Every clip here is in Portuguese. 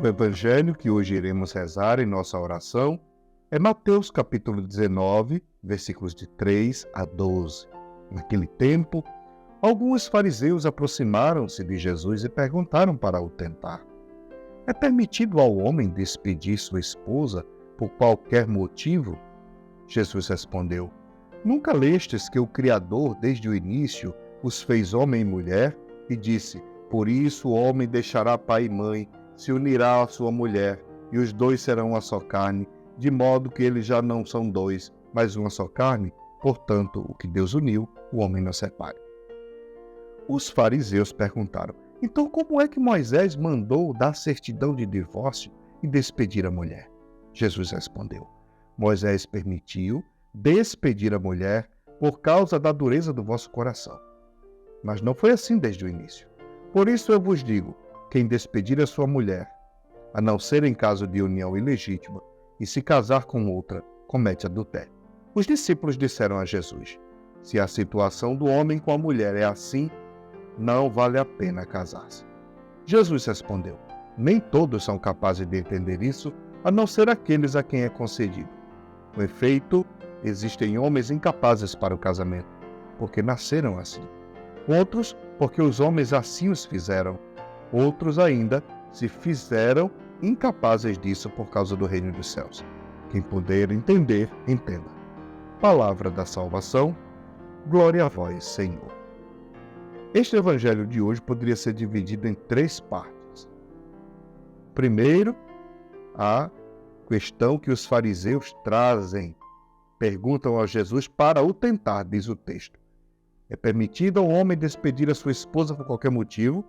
O evangelho que hoje iremos rezar em nossa oração é Mateus capítulo 19, versículos de 3 a 12. Naquele tempo, alguns fariseus aproximaram-se de Jesus e perguntaram para o tentar: é permitido ao homem despedir sua esposa por qualquer motivo? Jesus respondeu: nunca lestes que o Criador, desde o início, os fez homem e mulher, e disse: por isso o homem deixará pai e mãe, se unirá à sua mulher, e os dois serão uma só carne, de modo que eles já não são dois, mas uma só carne? Portanto, o que Deus uniu, o homem não separe. Os fariseus perguntaram: então como é que Moisés mandou dar certidão de divórcio e despedir a mulher? Jesus respondeu: Moisés permitiu despedir a mulher por causa da dureza do vosso coração. Mas não foi assim desde o início. Por isso eu vos digo: quem despedir a sua mulher, a não ser em caso de união ilegítima, e se casar com outra, comete adultério. Os discípulos disseram a Jesus: se a situação do homem com a mulher é assim, não vale a pena casar-se. Jesus respondeu: nem todos são capazes de entender isso, a não ser aqueles a quem é concedido. Com efeito, existem homens incapazes para o casamento, porque nasceram assim. Outros, porque os homens assim os fizeram. Outros ainda se fizeram incapazes disso por causa do reino dos céus. Quem puder entender, entenda. Palavra da salvação, glória a vós, Senhor. Este evangelho de hoje poderia ser dividido em 3 partes. Primeiro, a questão que os fariseus trazem. Perguntam a Jesus para o tentar, diz o texto: é permitido ao homem despedir a sua esposa por qualquer motivo?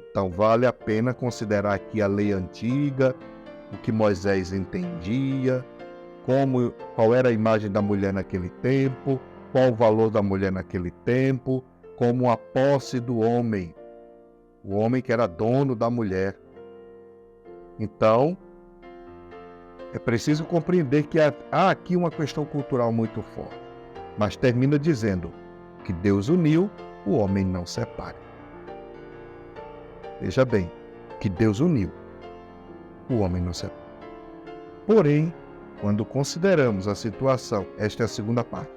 Então vale a pena considerar aqui a lei antiga, o que Moisés entendia, qual era a imagem da mulher naquele tempo, qual o valor da mulher naquele tempo, como a posse do homem, o homem que era dono da mulher. Então, é preciso compreender que há aqui uma questão cultural muito forte, mas termina dizendo que Deus uniu, o homem não separe. Veja bem, que Deus uniu, o homem não separe. Porém, quando consideramos a situação, esta é a segunda parte,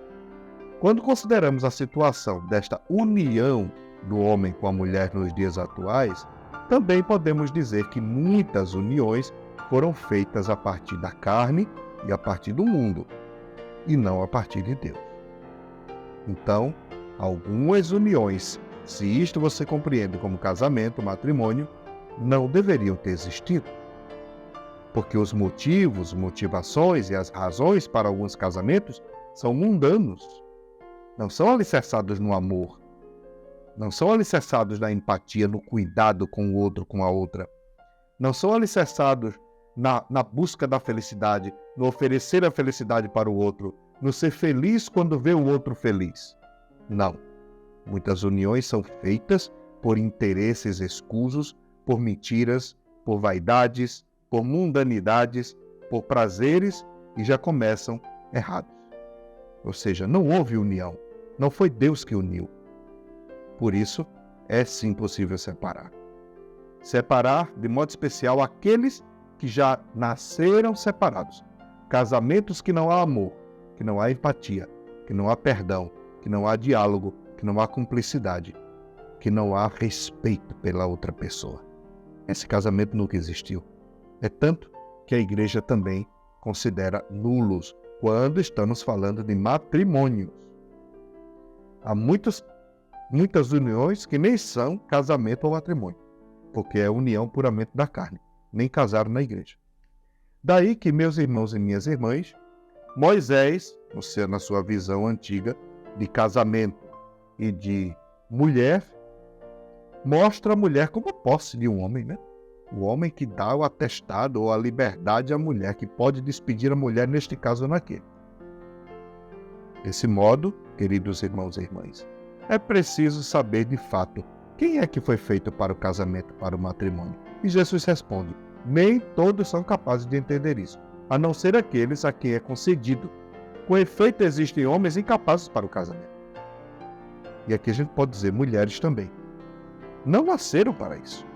quando consideramos a situação desta união do homem com a mulher nos dias atuais, também podemos dizer que muitas uniões foram feitas a partir da carne e a partir do mundo, e não a partir de Deus. Então, algumas uniões, se isto você compreende como casamento, matrimônio, não deveriam ter existido. Porque os motivos, motivações e as razões para alguns casamentos são mundanos. Não são alicerçados no amor. Não são alicerçados na empatia, no cuidado com o outro, com a outra. Não são alicerçados na busca da felicidade, no oferecer a felicidade para o outro, no ser feliz quando vê o outro feliz. Não. Muitas uniões são feitas por interesses escusos, por mentiras, por vaidades, por mundanidades, por prazeres, e já começam errados. Ou seja, não houve união. Não foi Deus que uniu. Por isso, é sim possível separar. Separar, de modo especial, aqueles que já nasceram separados. Casamentos que não há amor, que não há empatia, que não há perdão, que não há diálogo, que não há cumplicidade, que não há respeito pela outra pessoa. Esse casamento nunca existiu. É tanto que a igreja também considera nulos quando estamos falando de matrimônios. Há muitas uniões que nem são casamento ou matrimônio, porque é união puramente da carne, nem casaram na igreja. Daí que, meus irmãos e minhas irmãs, Moisés, na sua visão antiga de casamento e de mulher, mostra a mulher como posse de um homem, né? O homem que dá o atestado ou a liberdade à mulher, que pode despedir a mulher neste caso ou naquele. Desse modo, queridos irmãos e irmãs, é preciso saber de fato quem é que foi feito para o casamento, para o matrimônio. E Jesus responde: nem todos são capazes de entender isso, a não ser aqueles a quem é concedido. Com efeito, existem homens incapazes para o casamento. E aqui a gente pode dizer mulheres também. Não nasceram para isso.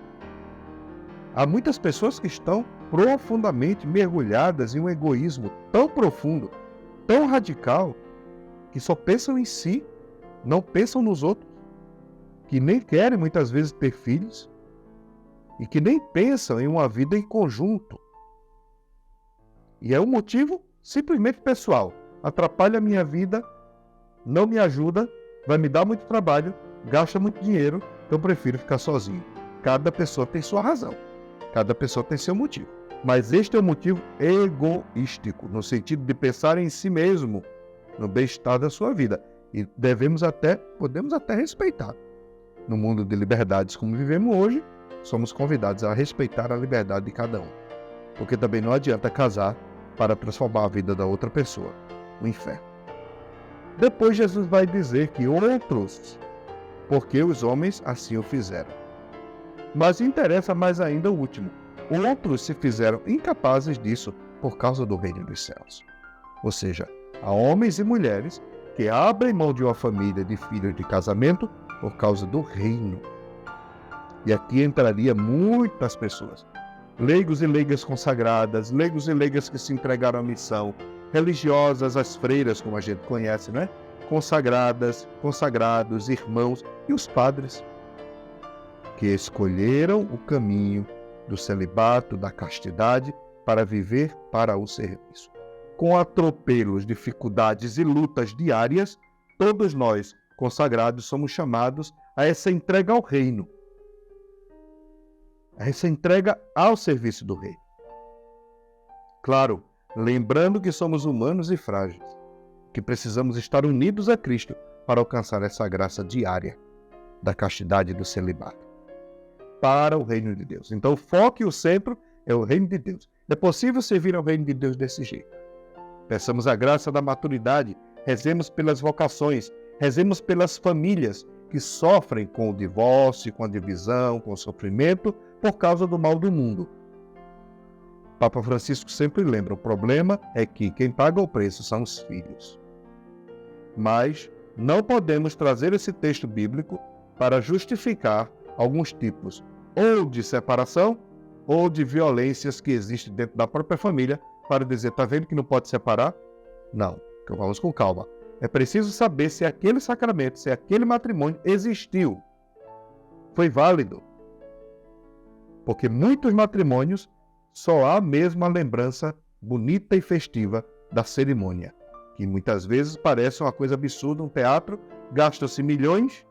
Há muitas pessoas que estão profundamente mergulhadas em um egoísmo tão profundo, tão radical, que só pensam em si, não pensam nos outros, que nem querem muitas vezes ter filhos e que nem pensam em uma vida em conjunto. E é um motivo simplesmente pessoal. Atrapalha a minha vida, não me ajuda, vai me dar muito trabalho, gasta muito dinheiro, eu prefiro ficar sozinho. Cada pessoa tem sua razão, cada pessoa tem seu motivo. Mas este é um motivo egoístico, no sentido de pensar em si mesmo, no bem-estar da sua vida. E podemos até respeitar. No mundo de liberdades como vivemos hoje, somos convidados a respeitar a liberdade de cada um. Porque também não adianta casar para transformar a vida da outra pessoa no inferno. Depois Jesus vai dizer que outros, porque os homens assim o fizeram. Mas interessa mais ainda o último. Outros se fizeram incapazes disso por causa do reino dos céus. Ou seja, há homens e mulheres que abrem mão de uma família, de filhos, de casamento, por causa do reino. E aqui entraria muitas pessoas. Leigos e leigas consagradas, leigos e leigas que se entregaram à missão, religiosas, as freiras, como a gente conhece, né? Consagradas, consagrados, irmãos e os padres, que escolheram o caminho do celibato, da castidade, para viver para o serviço. Com atropelos, dificuldades e lutas diárias, todos nós, consagrados, somos chamados a essa entrega ao reino, a essa entrega ao serviço do rei. Claro, lembrando que somos humanos e frágeis, que precisamos estar unidos a Cristo para alcançar essa graça diária da castidade e do celibato, para o reino de Deus. Então o foco e o centro é o reino de Deus. É possível servir ao reino de Deus desse jeito. Peçamos a graça da maturidade, rezemos pelas vocações, rezemos pelas famílias que sofrem com o divórcio, com a divisão, com o sofrimento, por causa do mal do mundo. Papa Francisco sempre lembra, o problema é que quem paga o preço são os filhos. Mas não podemos trazer esse texto bíblico para justificar alguns tipos ou de separação ou de violências que existem dentro da própria família para dizer, está vendo que não pode separar? Não, então vamos com calma. É preciso saber se aquele sacramento, se aquele matrimônio existiu, foi válido. Porque muitos matrimônios só há mesmo a lembrança bonita e festiva da cerimônia, que muitas vezes parece uma coisa absurda, um teatro, gastam-se milhões,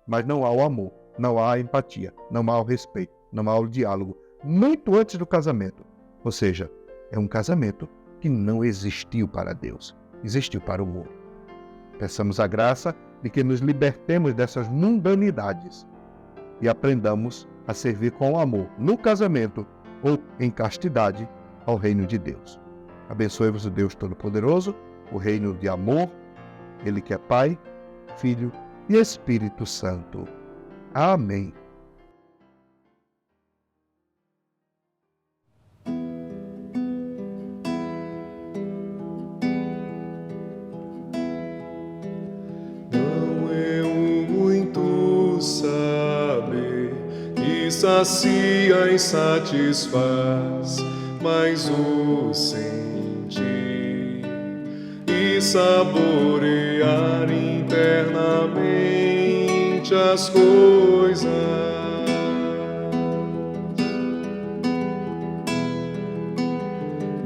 mas não há o amor, não há a empatia, não há o respeito, não há o diálogo, muito antes do casamento. Ou seja, é um casamento que não existiu para Deus, existiu para o mundo. Peçamos a graça de que nos libertemos dessas mundanidades e aprendamos a servir com amor no casamento ou em castidade ao reino de Deus. Abençoe-vos o Deus Todo-Poderoso, o reino de amor, Ele que é Pai, Filho e Espírito Santo. Amém. Sacia e satisfaz, mas o sentir e saborear internamente as coisas.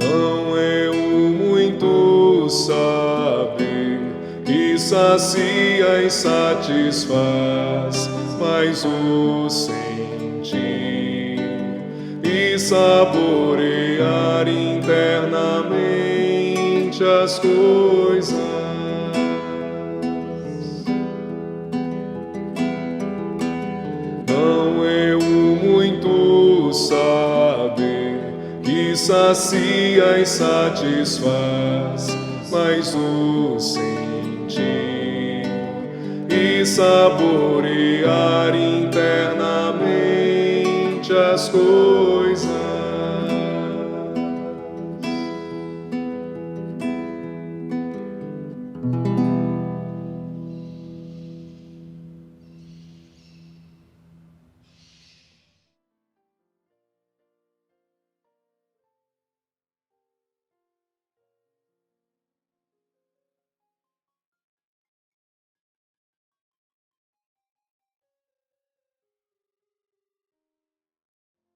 Não é o muito saber que sacia e satisfaz, mas o sentir e saborear internamente as coisas. Não é o muito saber que sacia e satisfaz, mas o sentir e saborear internamente as coisas.